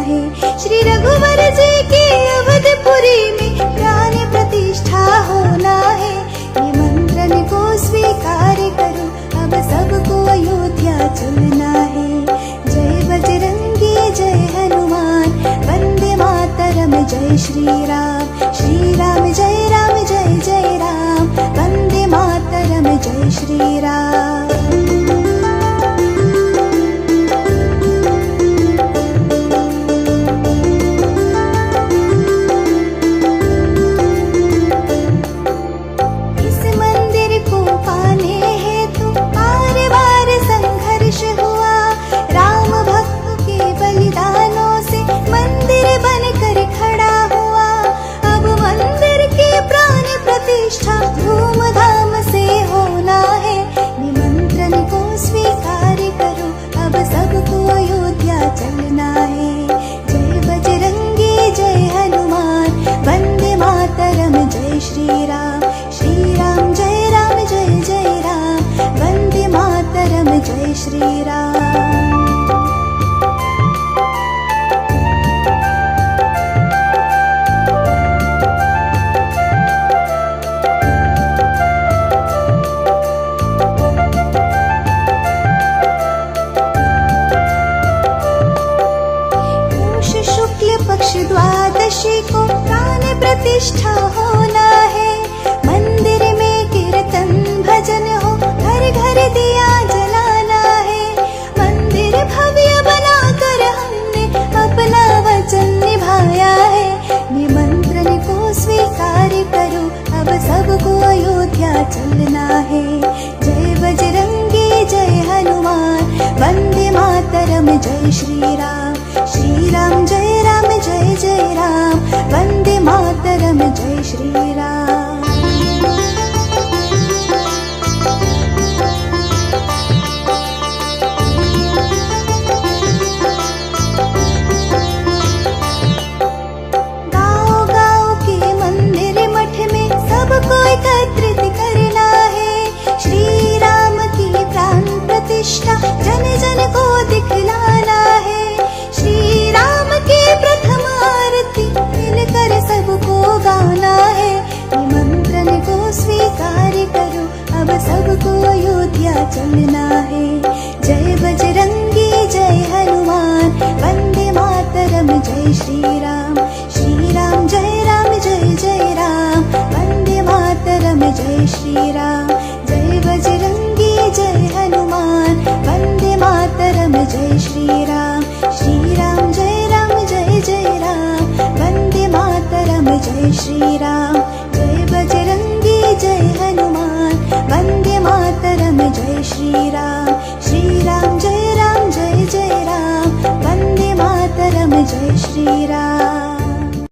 है। श्री रघुवर जी की अवधपुरी में प्राण प्रतिष्ठा होना है। निमंत्रण को स्वीकार करो, अब सबको अयोध्या चलना है। जय बजरंगी जय हनुमान, वंदे मातरम जय श्री राम। श्री राम जय राम जय जय राम, वंदे मातरम जय श्री राम। धूमधाम से होना है। निमंत्रण को स्वीकार करो, अब सबको अयोध्या चलना है। जय बजरंगी जय हनुमान, वंदे मातरम जय श्री राम। श्री राम जय राम जय जय राम, वंदे मातरम जय श्री राम। द्वादशी को प्राण प्रतिष्ठा होना है। मंदिर में कीर्तन भजन हो, घर घर दिया जलाना है। मंदिर भव्य बनाकर हमने अपना वचन निभाया है। निमंत्रण को स्वीकार करो, अब सबको अयोध्या चलना है। जय बजरंगी जय हनुमान, वंदे मातरम जय श्री राम। श्री राम जय राम जय जय राम, वंदे मातरम जय श्री राम। गाँव गाँव के मंदिर मठ में सबको एकत्रित करना है। श्री राम की प्राण प्रतिष्ठा जन जन को दिखलाना है। श्री राम की प्रथम आरती मिलकर सबको गाना है। निमंत्रण को स्वीकार करो, अब सबको अयोध्या चलना है। जय बजरंगी जय हनुमान, वंदे मातरम जय श्री राम। श्री राम जय राम जय जय राम, वंदे मातरम जय श्री राम। जय बजरंगी जय हनुमान, वंदे मातरम जय श्री राम। श्री राम जय राम जय जय राम, वंदे मातरम जय श्री राम। जय बजरंगी जय हनुमान, वंदे मातरम जय श्री राम।